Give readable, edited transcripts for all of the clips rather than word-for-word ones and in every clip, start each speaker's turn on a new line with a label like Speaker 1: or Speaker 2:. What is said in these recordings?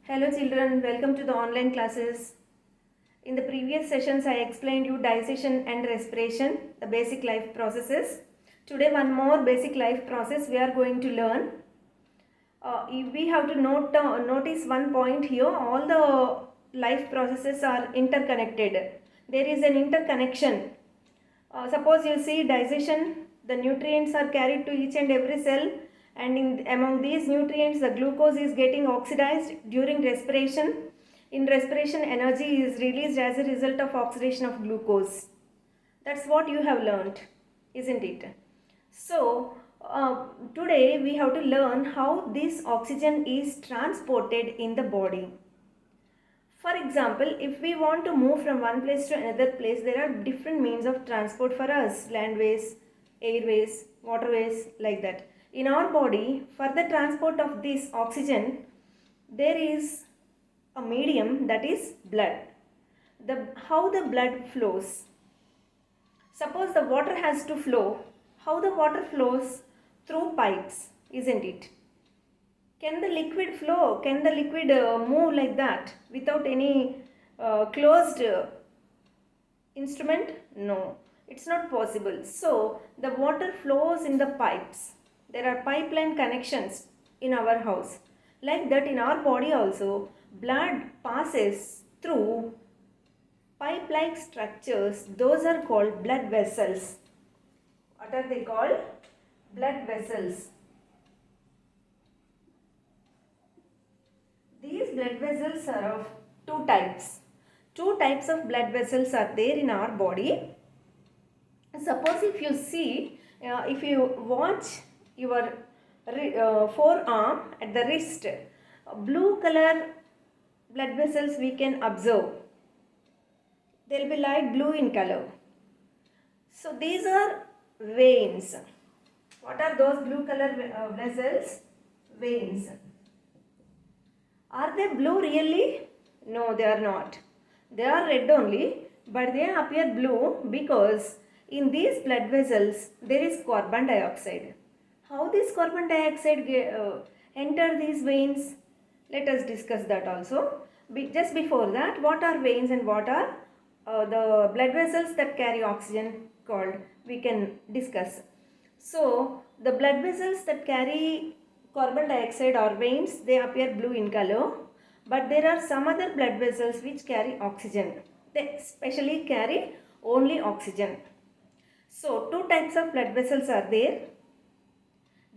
Speaker 1: Hello children, welcome to the online classes. In the previous sessions I explained you digestion and respiration, the basic life processes. Today one more basic life process we are going to learn. We have to notice one point here, all the life processes are interconnected. There is an interconnection. Suppose you see digestion, the nutrients are carried to each and every cell, and among these nutrients the glucose is getting oxidized during respiration. In respiration, energy is released as a result of oxidation of glucose. That's what you have learned, isn't it? So today we have to learn how this oxygen is transported in the body. For example, if we want to move from one place to another place, there are different means of transport for us: landways, airways, waterways, like that. In our body, for the transport of this oxygen, there is a medium, that is blood. How the blood flows. Suppose the water has to flow. How the water flows? Through pipes, isn't it? Can the liquid flow? Can the liquid move like that without any closed instrument? No, it's not possible. So the water flows in the pipes. There are pipeline connections in our house. Like that, in our body also, blood passes through pipe-like structures. Those are called blood vessels. What are they called? Blood vessels. These blood vessels are of two types. Two types of blood vessels are there in our body. Suppose if you see, if you watch your forearm at the wrist, blue color blood vessels we can observe. They will be light blue in color. So these are veins. What are those blue color vessels? Veins. Are they blue really? No, they are not. They are red only, but they appear blue because in these blood vessels there is carbon dioxide. How this carbon dioxide enter these veins? Let us discuss that also. Just before that, what are veins and what are the blood vessels that carry oxygen called? We can discuss. So the blood vessels that carry carbon dioxide or veins, they appear blue in color, but there are some other blood vessels which carry oxygen. They specially carry only oxygen. So two types of blood vessels are there.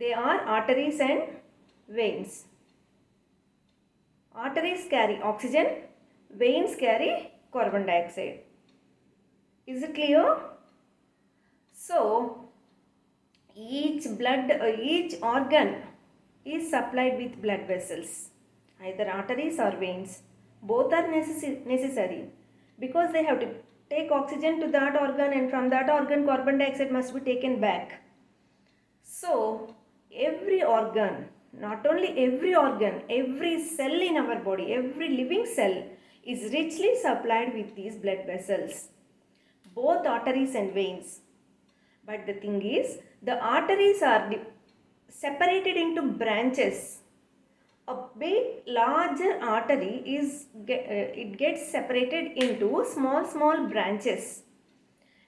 Speaker 1: They are arteries and veins. Arteries carry oxygen, veins carry carbon dioxide. Is it clear? So each organ is supplied with blood vessels, either arteries or veins. Both are necessary because they have to take oxygen to that organ, and from that organ carbon dioxide must be taken back. So every organ, not only every organ, every cell in our body, every living cell is richly supplied with these blood vessels, both arteries and veins. But the thing is, the arteries are separated into branches. A big larger artery it gets separated into small branches,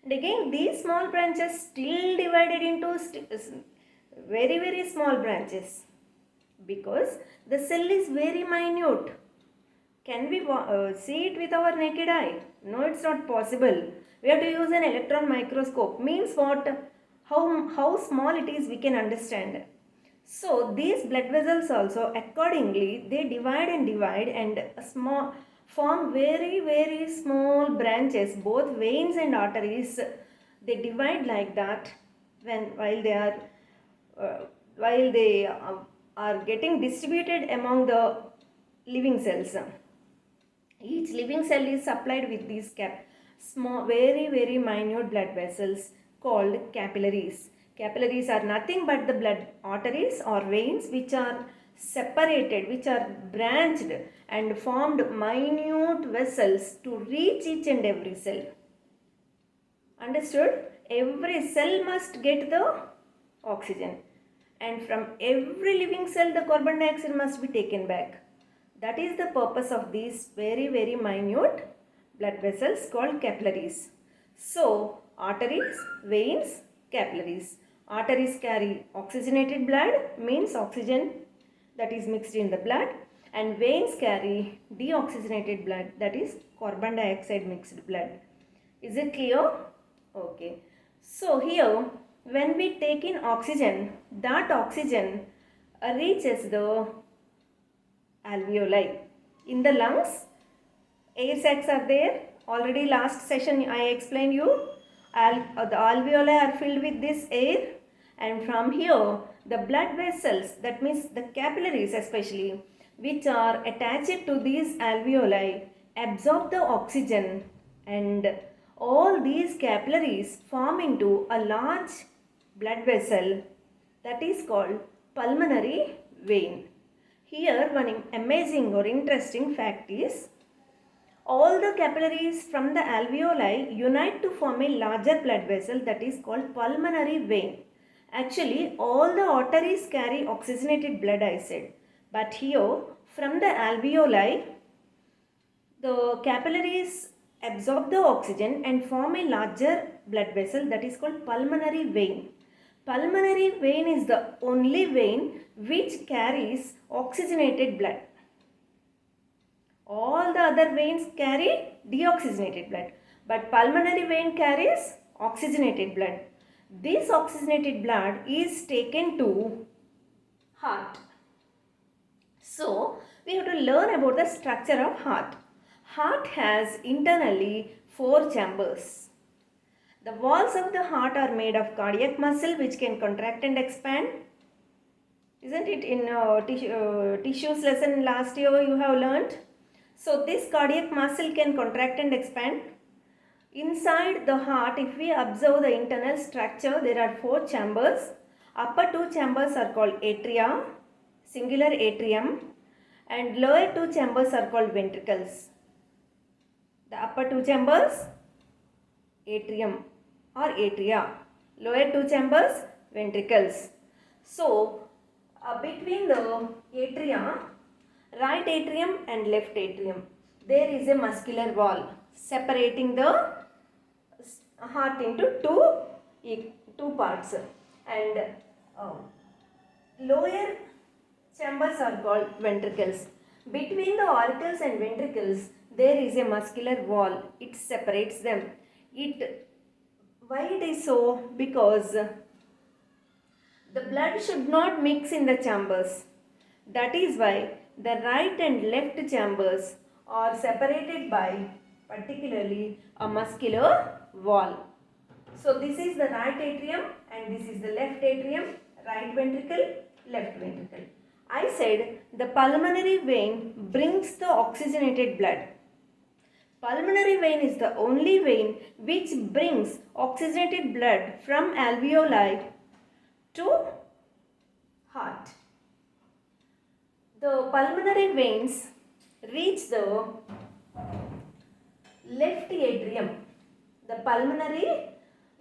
Speaker 1: and again these small branches still divided into very small branches, because the cell is very minute. Can we see it with our naked eye? No, it's not possible. We have to use an electron microscope. Means what? How small it is we can understand. So these blood vessels also accordingly they divide and form very small branches. Both veins and arteries, they divide like that while they are getting distributed among the living cells. Each living cell is supplied with these small, very minute blood vessels called capillaries. Capillaries are nothing but the blood arteries or veins which are separated, which are branched and formed minute vessels to reach each and every cell. Understood? Every cell must get the oxygen, and from every living cell the carbon dioxide must be taken back. That is the purpose of these very minute blood vessels called capillaries. So, arteries, veins, capillaries. Arteries carry oxygenated blood, means oxygen that is mixed in the blood, and veins carry deoxygenated blood, that is carbon dioxide mixed blood. Is it clear? Okay. So here, when we take in oxygen, that oxygen reaches the alveoli. In the lungs, air sacs are there. Already last session I explained you. The alveoli are filled with this air, and from here the blood vessels, that means the capillaries especially, which are attached to these alveoli, absorb the oxygen, and all these capillaries form into a large blood vessel that is called pulmonary vein. Here one amazing or interesting fact is, all the capillaries from the alveoli unite to form a larger blood vessel that is called pulmonary vein. Actually, all the arteries carry oxygenated blood, I said. But here, from the alveoli, the capillaries absorb the oxygen and form a larger blood vessel that is called pulmonary vein. Pulmonary vein is the only vein which carries oxygenated blood. All the other veins carry deoxygenated blood, but pulmonary vein carries oxygenated blood. This oxygenated blood is taken to heart. So, we have to learn about the structure of heart. Heart has internally 4 chambers. The walls of the heart are made of cardiac muscle which can contract and expand. Isn't it in tissues lesson last year you have learned? So this cardiac muscle can contract and expand. Inside the heart, if we observe the internal structure, there are 4 chambers. Upper 2 chambers are called atria, singular atrium, and lower 2 chambers are called ventricles. The upper 2 chambers, atrium or atria. Lower 2 chambers, ventricles. So, between the atria, right atrium and left atrium, there is a muscular wall separating the heart into two parts, and lower chambers are called ventricles. Between the auricles and ventricles there is a muscular wall, it separates them. Why it is so? Because the blood should not mix in the chambers. That is why the right and left chambers are separated by particularly a muscular wall. So this is the right atrium and this is the left atrium, right ventricle, left ventricle. I said the pulmonary vein brings the oxygenated blood. Pulmonary vein is the only vein which brings oxygenated blood from alveoli to heart. The pulmonary veins reach the left atrium. The pulmonary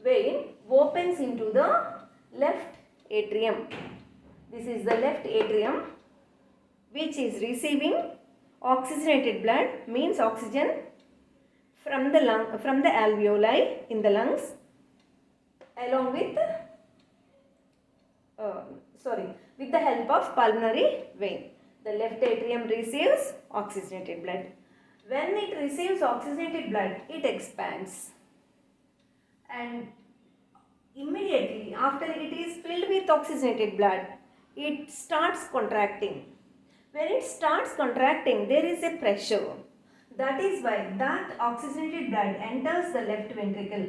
Speaker 1: vein opens into the left atrium. This is the left atrium which is receiving oxygenated blood, means oxygen from the alveoli in the lungs, along with with the help of pulmonary vein. The left atrium receives oxygenated blood. When it receives oxygenated blood, it expands, and immediately after it is filled with oxygenated blood, it starts contracting. When it starts contracting, there is a pressure. That is why that oxygenated blood enters the left ventricle.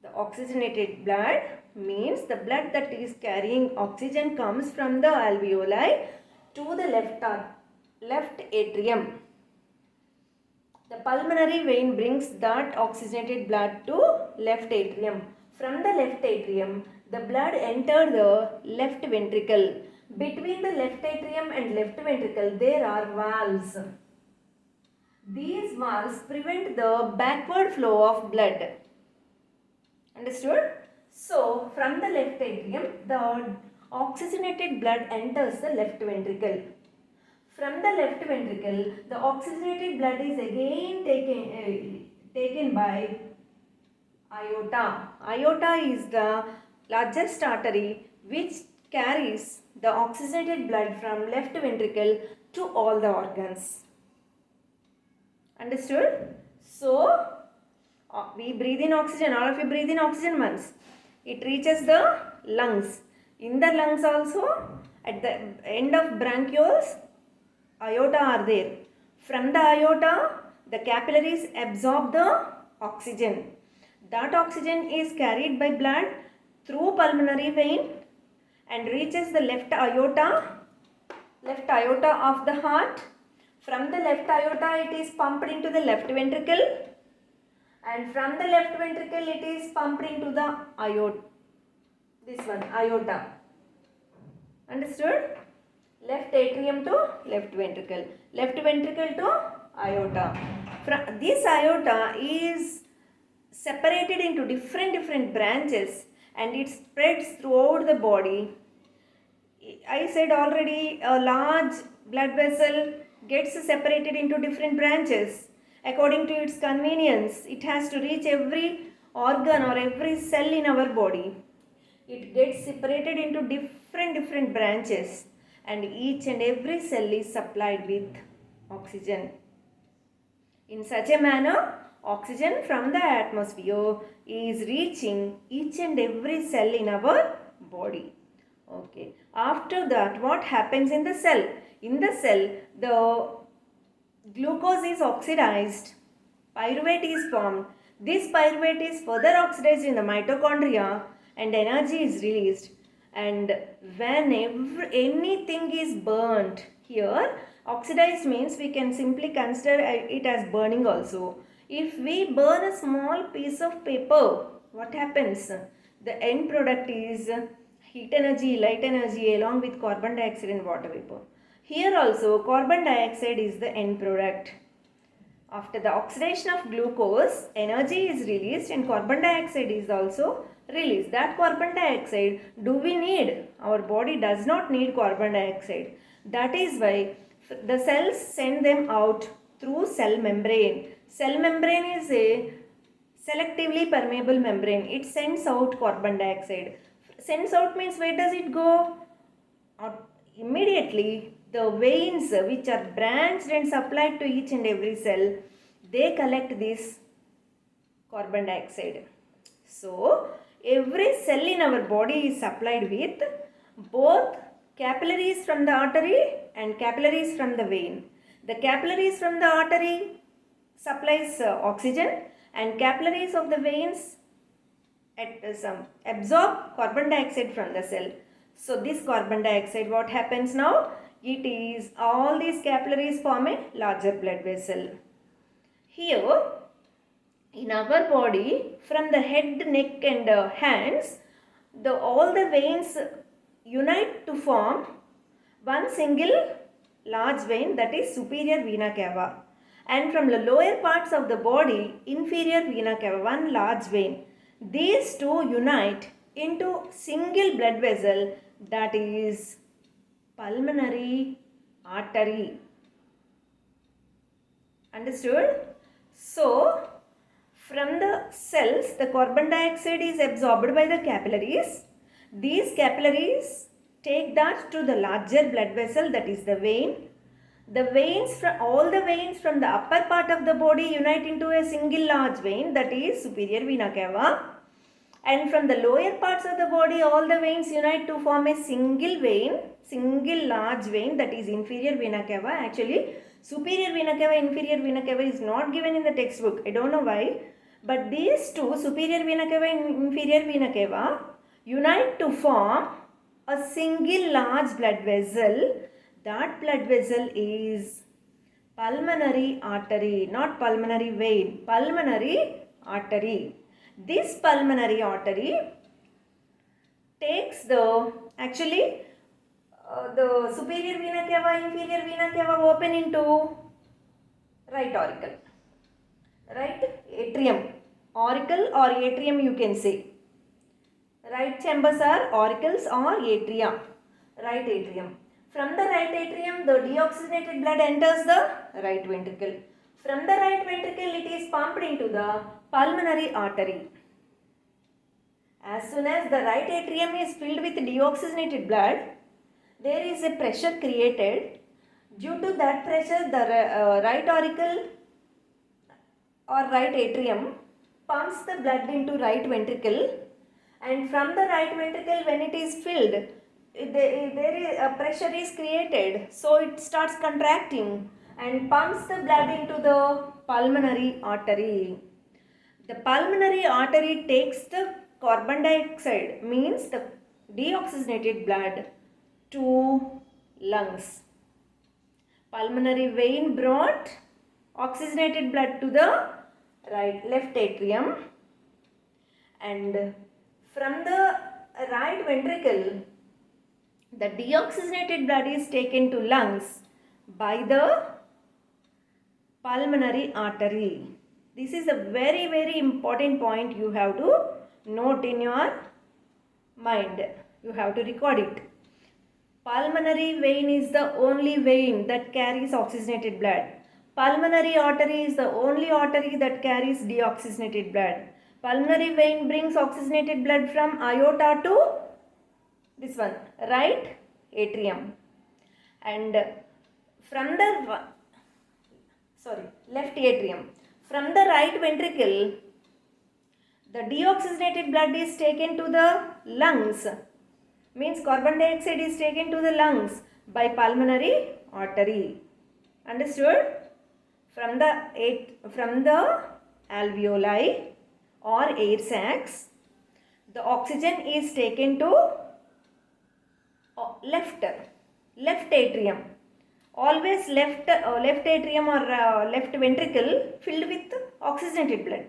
Speaker 1: The oxygenated blood means the blood that is carrying oxygen comes from the alveoli to the left atrium. The pulmonary vein brings that oxygenated blood to left atrium. From the left atrium, the blood enters the left ventricle. Between the left atrium and left ventricle, there are valves. These valves prevent the backward flow of blood. Understood? So, from the left atrium, the oxygenated blood enters the left ventricle. From the left ventricle, the oxygenated blood is again taken by aorta. Aorta is the largest artery which carries the oxygenated blood from left ventricle to all the organs. Understood? So, we breathe in oxygen. All of you breathe in oxygen once. It reaches the lungs. In the lungs also, at the end of bronchioles, aorta are there. From the aorta, the capillaries absorb the oxygen. That oxygen is carried by blood through pulmonary vein and reaches the left aorta of the heart. From the left aorta, it is pumped into the left ventricle, and from the left ventricle, it is pumped into the aorta. This one, aorta. Understood? Left atrium to left ventricle to aorta. This aorta is separated into different branches and it spreads throughout the body. I said already, a large blood vessel gets separated into different branches according to its convenience. It has to reach every organ or every cell in our body. It gets separated into different branches and each and every cell is supplied with oxygen. In such a manner, oxygen from the atmosphere is reaching each and every cell in our body. Okay. After that, what happens in the cell? In the cell, the glucose is oxidized, pyruvate is formed. This pyruvate is further oxidized in the mitochondria and energy is released. And whenever anything is burnt here, oxidized means we can simply consider it as burning also. If we burn a small piece of paper, what happens? The end product is heat energy, light energy along with carbon dioxide and water vapor. Here also carbon dioxide is the end product. After the oxidation of glucose, energy is released and carbon dioxide is also released. That carbon dioxide, do we need? Our body does not need carbon dioxide. That is why the cells send them out through cell membrane. Cell membrane is a selectively permeable membrane. It sends out carbon dioxide. Sends out means where does it go? Immediately the veins which are branched and supplied to each and every cell, they collect this carbon dioxide. So, every cell in our body is supplied with both capillaries from the artery and capillaries from the vein. The capillaries from the artery supplies oxygen and capillaries of the veins absorb carbon dioxide from the cell. So this carbon dioxide, what happens now? It is all these capillaries form a larger blood vessel. Here in our body, from the head, neck and hands, all the veins unite to form one single large vein, that is superior vena cava. And from the lower parts of the body, inferior vena cava, one large vein. These two unite into single blood vessel, that is pulmonary artery. Understood? So, from the cells, the carbon dioxide is absorbed by the capillaries. These capillaries take that to the larger blood vessel, that is the vein. The veins, all the veins from the upper part of the body unite into a single large vein, that is superior vena cava. And from the lower parts of the body, all the veins unite to form a single vein, single large vein, that is inferior vena cava. Actually, superior vena cava, inferior vena cava is not given in the textbook. I don't know why. But these two, superior vena cava and inferior vena cava, unite to form a single large blood vessel. That blood vessel is pulmonary artery, not pulmonary vein, pulmonary artery. This pulmonary artery takes the superior vena cava, inferior vena cava open into right auricle, right atrium, auricle or atrium you can say. Right chambers are auricles or atria, right atrium. From the right atrium, the deoxygenated blood enters the right ventricle. From the right ventricle, it is pumped into the pulmonary artery. As soon as the right atrium is filled with deoxygenated blood, there is a pressure created. Due to that pressure, the right auricle or right atrium pumps the blood into right ventricle, and from the right ventricle, when it is filled, there is a pressure is created, so it starts contracting and pumps the blood into the pulmonary artery. The pulmonary artery takes the carbon dioxide, means the deoxygenated blood, to lungs. Pulmonary vein brought oxygenated blood to the left atrium, and from the right ventricle, the deoxygenated blood is taken to lungs by the pulmonary artery. This is a very, very important point you have to note in your mind. You have to record it. Pulmonary vein is the only vein that carries oxygenated blood. Pulmonary artery is the only artery that carries deoxygenated blood. Pulmonary vein brings oxygenated blood from aorta to this one, right atrium. And from the left atrium. From the right ventricle, the deoxygenated blood is taken to the lungs. Means carbon dioxide is taken to the lungs by pulmonary artery. Understood? From the alveoli or air sacs, the oxygen is taken to left atrium. Always left atrium or left ventricle filled with oxygenated blood.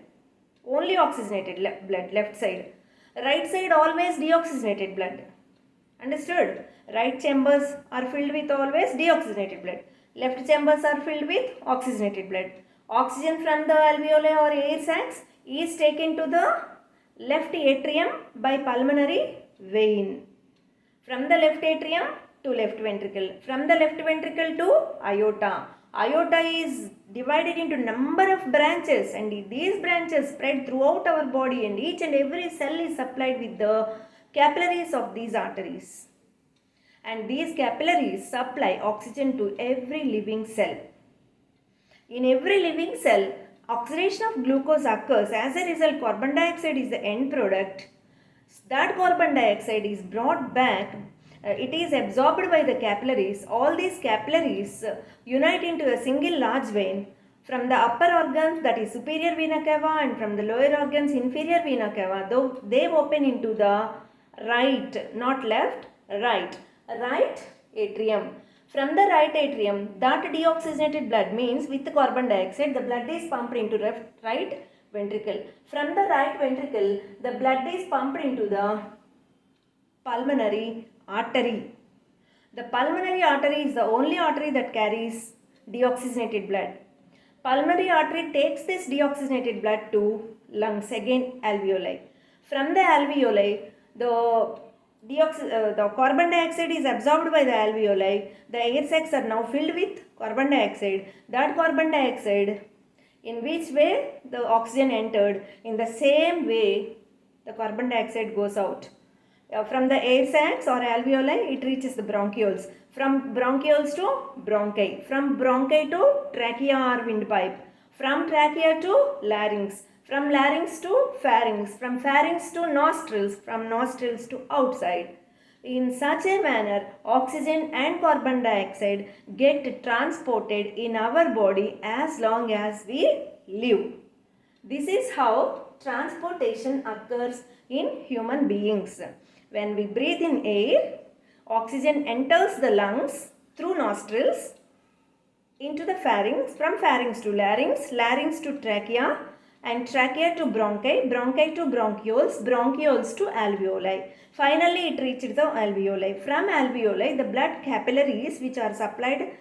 Speaker 1: Only oxygenated blood, left side. Right side always deoxygenated blood. Understood? Right chambers are filled with always deoxygenated blood. Left chambers are filled with oxygenated blood. Oxygen from the alveoli or air sacs is taken to the left atrium by pulmonary vein. From the left atrium to left ventricle. From the left ventricle to aorta. Aorta is divided into number of branches, and these branches spread throughout our body, and each and every cell is supplied with the capillaries of these arteries. And these capillaries supply oxygen to every living cell. In every living cell, oxidation of glucose occurs. As a result, carbon dioxide is the end product. That carbon dioxide is brought back. It is absorbed by the capillaries. All these capillaries unite into a single large vein. From the upper organs, that is superior vena cava, and from the lower organs, inferior vena cava, though they open into the right, not left, right atrium. From the right atrium, that deoxygenated blood, means with the carbon dioxide, the blood is pumped into right ventricle. From the right ventricle, the blood is pumped into the pulmonary artery. The pulmonary artery is the only artery that carries deoxygenated blood. Pulmonary artery takes this deoxygenated blood to lungs, again alveoli. From the alveoli, the carbon dioxide is absorbed by the alveoli. The air sacs are now filled with carbon dioxide. That carbon dioxide, in which way the oxygen entered, in the same way the carbon dioxide goes out. From the air sacs or alveoli, it reaches the bronchioles. From bronchioles to bronchi. From bronchi to trachea or windpipe. From trachea to larynx. From larynx to pharynx. From pharynx to nostrils. From nostrils to outside. In such a manner, oxygen and carbon dioxide get transported in our body as long as we live. This is how transportation occurs in human beings. When we breathe in air, oxygen enters the lungs through nostrils into the pharynx, from pharynx to larynx, larynx to trachea, and trachea to bronchi, bronchi to bronchioles, bronchioles to alveoli. Finally, it reached the alveoli. From alveoli, the blood capillaries, which are supplied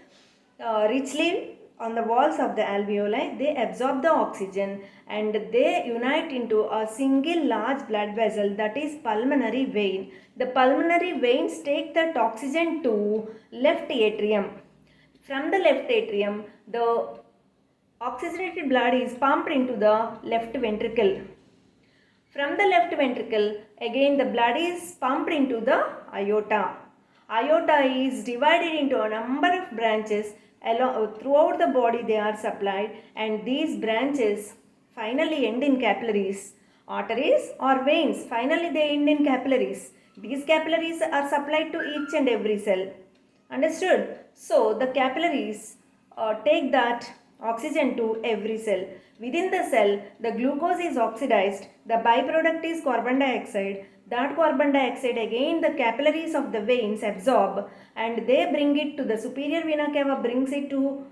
Speaker 1: richly on the walls of the alveoli, they absorb the oxygen and they unite into a single large blood vessel, that is pulmonary vein. The pulmonary veins take that oxygen to left atrium. From the left atrium, the oxygenated blood is pumped into the left ventricle. From the left ventricle, again the blood is pumped into the aorta. Aorta is divided into a number of branches. Throughout the body they are supplied, and these branches finally end in capillaries, arteries or veins. Finally they end in capillaries. These capillaries are supplied to each and every cell. Understood? So the capillaries take that oxygen to every cell. Within the cell, the glucose is oxidized. The byproduct is carbon dioxide. That carbon dioxide again the capillaries of the veins absorb, and they bring it to the superior vena cava, brings it to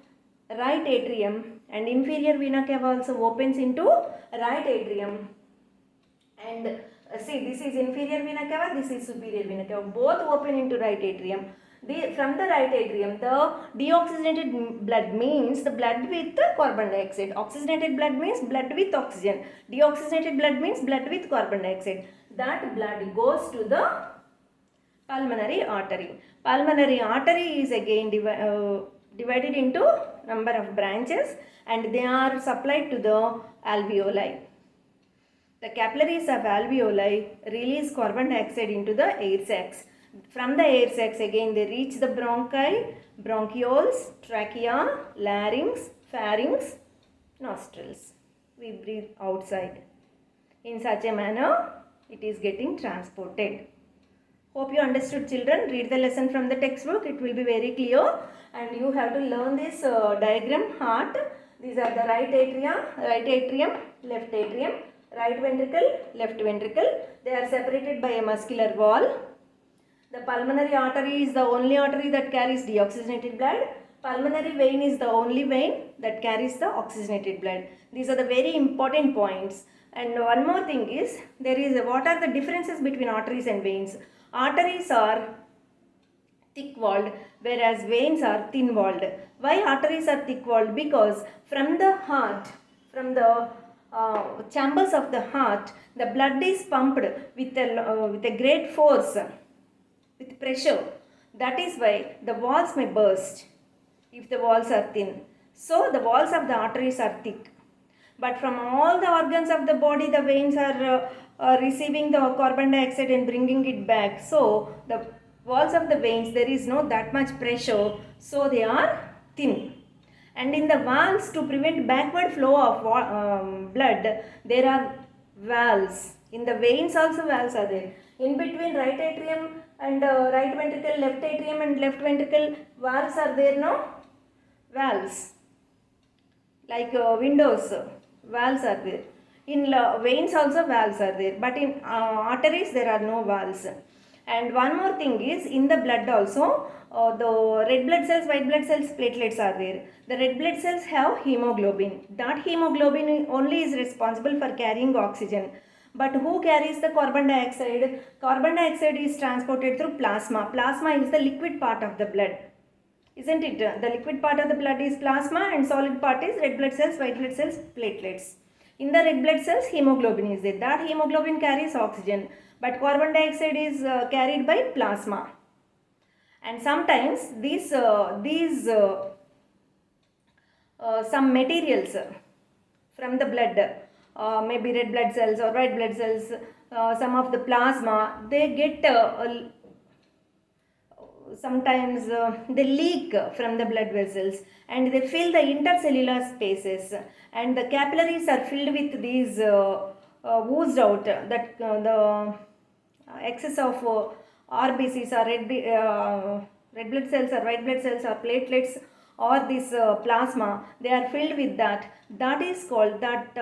Speaker 1: right atrium, and inferior vena cava also opens into right atrium. And see, this is inferior vena cava, this is superior vena cava, both open into right atrium. From the right atrium, the deoxygenated blood means the blood with carbon dioxide. Oxygenated blood means blood with oxygen. Deoxygenated blood means blood with carbon dioxide. That blood goes to the pulmonary artery. Pulmonary artery is again divided into number of branches, and they are supplied to the alveoli. The capillaries of alveoli release carbon dioxide into the air sacs. From the air sacs again they reach the bronchi, bronchioles, trachea, larynx, pharynx, nostrils. We breathe outside. In such a manner it is getting transported. Hope you understood, children. Read the lesson from the textbook. It will be very clear, and you have to learn this diagram heart. These are the right atrium, left atrium, right ventricle, left ventricle. They are separated by a muscular wall. The pulmonary artery is the only artery that carries deoxygenated blood. Pulmonary vein is the only vein that carries the oxygenated blood. These are the very important points. And one more thing is, what are the differences between arteries and veins? Arteries are thick-walled, whereas veins are thin-walled. Why arteries are thick-walled? Because from the heart, from the chambers of the heart, the blood is pumped with a great force, with pressure. That is why the walls may burst if the walls are thin. So the walls of the arteries are thick. But from all the organs of the body, the veins are receiving the carbon dioxide and bringing it back. So the walls of the veins, there is no that much pressure, so they are thin. And in the valves, to prevent backward flow of blood, there are valves. In the veins also valves are there. In between right atrium and right ventricle, left atrium and left ventricle, valves are there, no? Valves. Like windows, valves are there. In veins also valves are there. But in arteries there are no valves. And one more thing is, in the blood also, the red blood cells, white blood cells, platelets are there. The red blood cells have hemoglobin. That hemoglobin only is responsible for carrying oxygen. But who carries the carbon dioxide? Carbon dioxide is transported through plasma. Plasma is the liquid part of the blood. Isn't it? The liquid part of the blood is plasma, and solid part is red blood cells, white blood cells, platelets. In the red blood cells, hemoglobin is there. That hemoglobin carries oxygen, but carbon dioxide is carried by plasma. And sometimes some materials from the blood, maybe red blood cells or white blood cells, some of the plasma, they get sometimes they leak from the blood vessels, and they fill the intercellular spaces, and the capillaries are filled with these oozed out, that the excess of RBCs or red blood cells or white blood cells or platelets or this plasma, they are filled with that. That is called, that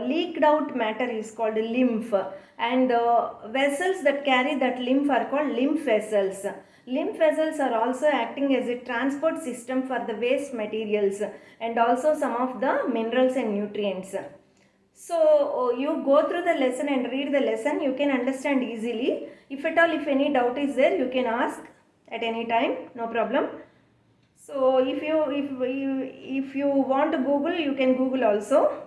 Speaker 1: leaked out matter is called lymph, and the vessels that carry that lymph are called lymph vessels. Lymph vessels are also acting as a transport system for the waste materials and also some of the minerals and nutrients. So you go through the lesson and read the lesson, you can understand easily. If at all, if any doubt is there, you can ask at any time, no problem. So if you want to Google, you can Google also.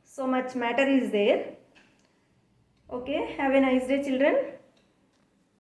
Speaker 1: So much matter is there. Okay, have a nice day, children.